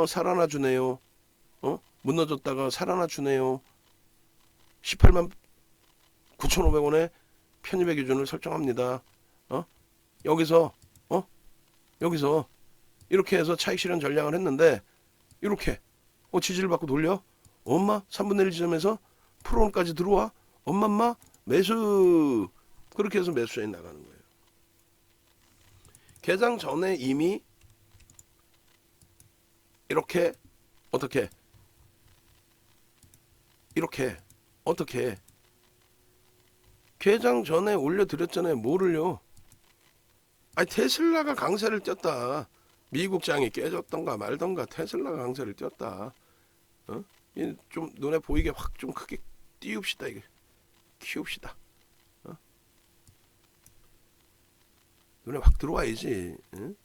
살아나 주네요. 무너졌다가 살아나 주네요. 18만 9,500원에 편입의 기준을 설정합니다. 여기서 여기서 이렇게 해서 차익 실현 전략을 했는데 이렇게 지지를 받고 돌려 엄마 3분의 1 지점에서 프로원까지 들어와 엄마 매수 그렇게 해서 매수에 나가는 거예요. 개장 전에 이미 이렇게 어떻게 개장 전에 올려드렸잖아요. 뭐를요? 아니 테슬라가 강세를 띄었다. 미국장이 깨졌던가 말던가 테슬라가 강세를 띄었다. 좀 눈에 보이게 확 좀 크게 띄웁시다. 이게 키웁시다. 눈에 확 들어와야지. 응?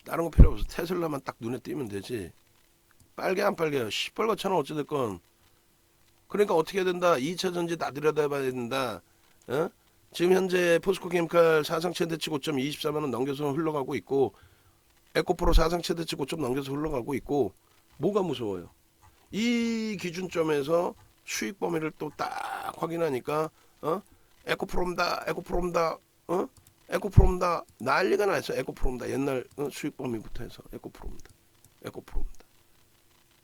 다른 거 필요 없어. 테슬라만 딱 눈에 띄면 되지. 빨개 안 빨개요. 시뻘겋잖아 어찌됐건. 그러니까 어떻게 해야 된다. 2차 전지 다 들여다봐야 된다. 지금 현재 포스코케미칼 사상 최대치 고점 24만원 넘겨서 흘러가고 있고 에코프로 사상 최대치 고점 넘겨서 흘러가고 있고 뭐가 무서워요? 이 기준점에서 수익 범위를 또 딱 확인하니까 에코프로입니다. 에코프로입니다. 난리가 났어. 에코프로입니다. 옛날 수익 범위부터 해서 에코프로입니다.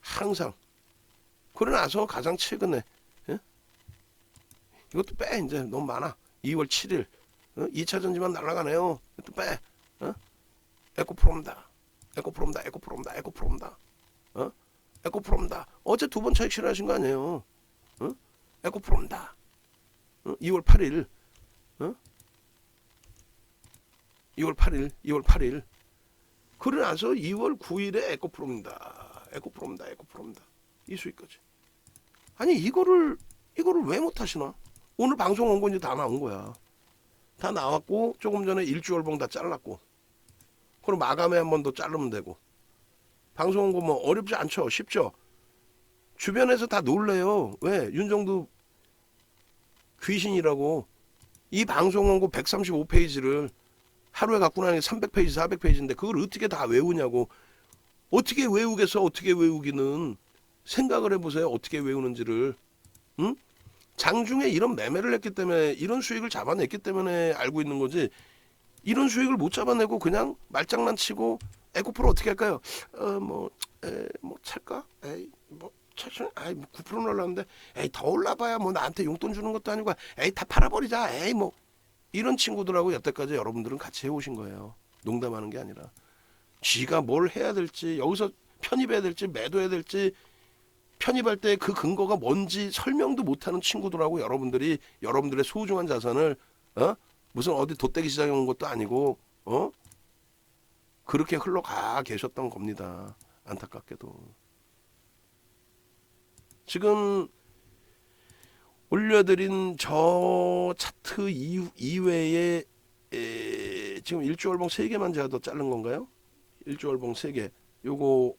항상 그러고 나서 가장 최근에 이것도 빼 이제 너무 많아. 2월 7일 2차 전지만 날아가네요. 이것도 빼. 에코프로입니다. 에코프로입니다. 어제 두 번 차익 실현하신 거 아니에요? 에코프로입니다. 2월 8일 2월 8일 그러고 나서 2월 9일에 에코프로입니다. 이 수익까지. 아니 이거를 왜 못하시나? 오늘 방송 온 건 이제 다 나온 거야. 다 나왔고 조금 전에 일주월봉 다 잘랐고 그럼 마감에 한 번 더 자르면 되고 방송 온 거 뭐 어렵지 않죠? 쉽죠? 주변에서 다 놀래요. 왜? 윤정도 귀신이라고 이 방송 온 거 135페이지를 하루에 갖고 나니 300페이지 400페이지인데 그걸 어떻게 다 외우냐고. 어떻게 외우겠어? 어떻게 외우기는. 생각을 해보세요. 어떻게 외우는지를. 응? 장중에 이런 매매를 했기 때문에 이런 수익을 잡아냈기 때문에 알고 있는 거지. 이런 수익을 못 잡아내고 그냥 말장난 치고 에코프로 어떻게 할까요? 뭐 찰까? 에이 뭐 9% 올랐는데 에이 더 올라봐야 뭐 나한테 용돈 주는 것도 아니고 에이 다 팔아버리자. 에이 뭐 이런 친구들하고 여태까지 여러분들은 같이 해오신 거예요. 농담하는 게 아니라 쥐가 뭘 해야 될지 여기서 편입해야 될지 매도해야 될지 편입할 때 그 근거가 뭔지 설명도 못하는 친구들하고 여러분들의 소중한 자산을 무슨 어디 돗대기 시장에 온 것도 아니고 그렇게 흘러가 계셨던 겁니다. 안타깝게도 지금 올려드린 저 차트 이외에 지금 일주월봉 3개만 제가 더 자른 건가요? 일주월봉 3개 요거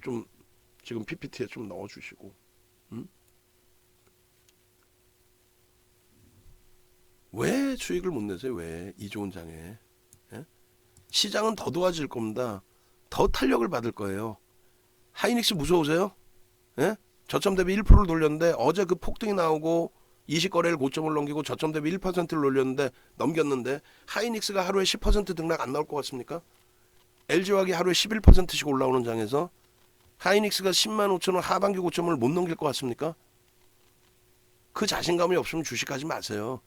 좀 지금 PPT에 좀 넣어주시고 왜 수익을 못 내세요? 왜 이 좋은 장에 시장은 더 도와질 겁니다. 더 탄력을 받을 거예요. 하이닉스 무서우세요? 저점 대비 1%를 돌렸는데 어제 그 폭등이 나오고 20거래일 고점을 넘기고 저점 대비 1%를 올렸는데 넘겼는데 하이닉스가 하루에 10% 등락 안 나올 것 같습니까? LG화학이 하루에 11%씩 올라오는 장에서 하이닉스가 10만 5천 원 하반기 고점을 못 넘길 것 같습니까? 그 자신감이 없으면 주식하지 마세요.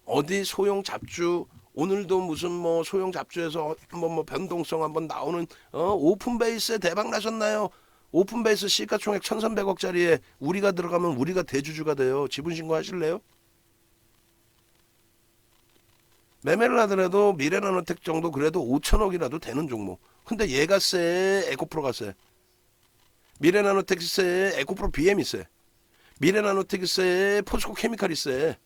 어디 소형 잡주 오늘도 무슨 뭐 소형 잡주에서 한번 뭐 변동성 한번 나오는 오픈 베이스에 대박 나셨나요? 오픈 베이스 시가총액 1,300억짜리에 우리가 들어가면 우리가 대주주가 돼요. 지분 신고하실래요? 매매를 하더라도 미래나노텍 정도 그래도 5천억이라도 되는 종목. 근데 얘가 세, 에코프로가 세. 미래나노텍이 세, 에코프로 BM이 세. 미래나노텍이 세, 포스코 케미칼이 세.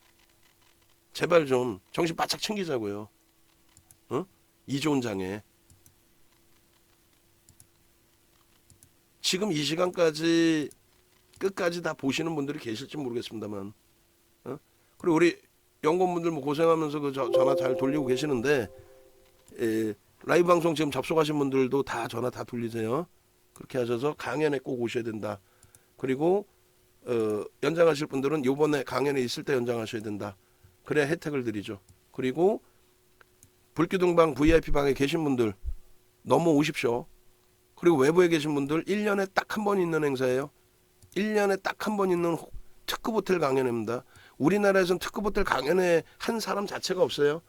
제발 좀 정신 바짝 챙기자고요. 이 좋은 장에. 지금 이 시간까지 끝까지 다 보시는 분들이 계실지 모르겠습니다만. 그리고 우리 연구원분들 뭐 고생하면서 그 전화 잘 돌리고 계시는데 라이브 방송 지금 접속하신 분들도 다 전화 다 돌리세요. 그렇게 하셔서 강연에 꼭 오셔야 된다. 그리고 연장하실 분들은 요번에 강연에 있을 때 연장하셔야 된다. 그래야 혜택을 드리죠. 그리고 불기둥방 VIP방에 계신 분들 넘어오십시오. 그리고 외부에 계신 분들 1년에 딱 한 번 있는 행사예요. 1년에 딱 한 번 있는 특급 호텔 강연입니다. 우리나라에서는 특급 호텔 강연에 한 사람 자체가 없어요.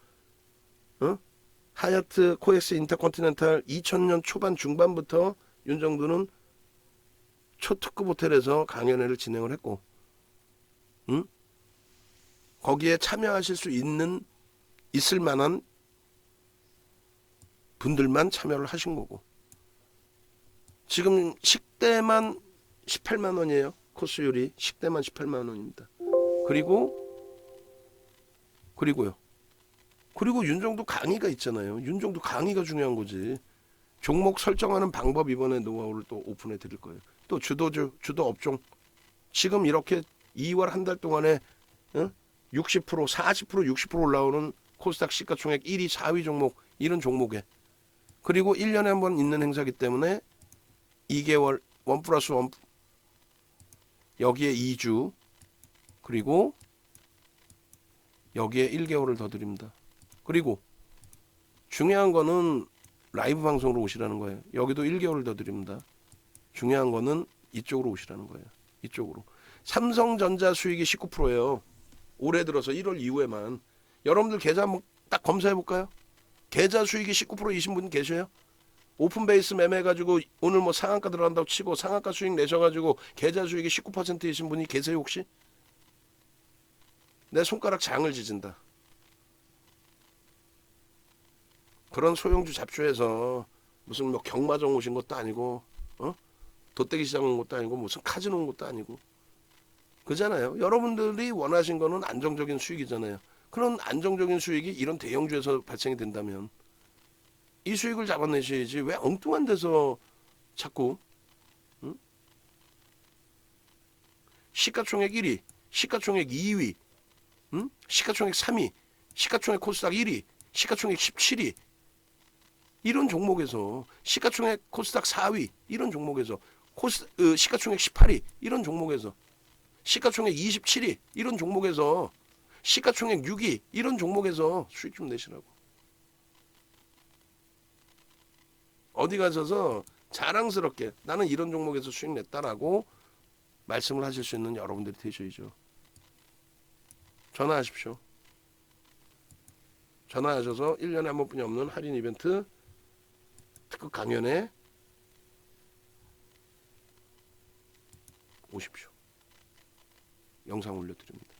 하얏트 코엑스 인터컨티넨탈 2000년 초반 중반부터 윤정두는 초특급 호텔에서 강연회를 진행을 했고 거기에 참여하실 수 있을 만한 분들만 참여를 하신 거고 지금 식대만 18만 원이에요. 코스율이 식대만 18만 원입니다. 그리고 윤정두 강의가 있잖아요. 윤정두 강의가 중요한 거지. 종목 설정하는 방법 이번에 노하우를 또 오픈해 드릴 거예요. 또 주도 업종 지금 이렇게 2월 한 달 동안에 60%, 40%, 60% 올라오는 코스닥 시가총액 1위, 4위 종목 이런 종목에 그리고 1년에 한 번 있는 행사기 때문에 2개월 1+1 여기에 2주 그리고 여기에 1개월을 더 드립니다. 그리고 중요한 거는 라이브 방송으로 오시라는 거예요. 여기도 1개월을 더 드립니다. 중요한 거는 이쪽으로 오시라는 거예요. 이쪽으로. 삼성전자 수익이 19%예요. 올해 들어서 1월 이후에만. 여러분들 계좌 한번 딱 검사해 볼까요? 계좌 수익이 19%이신 분 계셔요? 오픈베이스 매매해가지고 오늘 뭐 상한가 들어간다고 치고 상한가 수익 내셔가지고 계좌 수익이 19%이신 분이 계세요 혹시? 내 손가락 장을 지진다. 그런 소형주 잡주에서 무슨 뭐 경마장 오신 것도 아니고 돗대기 시장 온 것도 아니고 무슨 카지노 온 것도 아니고 그잖아요. 여러분들이 원하신 거는 안정적인 수익이잖아요. 그런 안정적인 수익이 이런 대형주에서 발생이 된다면 이 수익을 잡아내셔야지 왜 엉뚱한 데서 자꾸 시가총액 1위, 시가총액 2위, 시가총액 3위, 시가총액 코스닥 1위, 시가총액 17위 이런 종목에서 시가총액 코스닥 4위 이런 종목에서 시가총액 18위 이런 종목에서 시가총액 27위 이런 종목에서 시가총액 6위 이런 종목에서 수익 좀 내시라고. 어디 가셔서 자랑스럽게 나는 이런 종목에서 수익 냈다라고 말씀을 하실 수 있는 여러분들이 되셔야죠. 전화하십시오. 전화하셔서 1년에 한 번뿐이 없는 할인 이벤트 특급 강연에 오십시오. 영상 올려드립니다.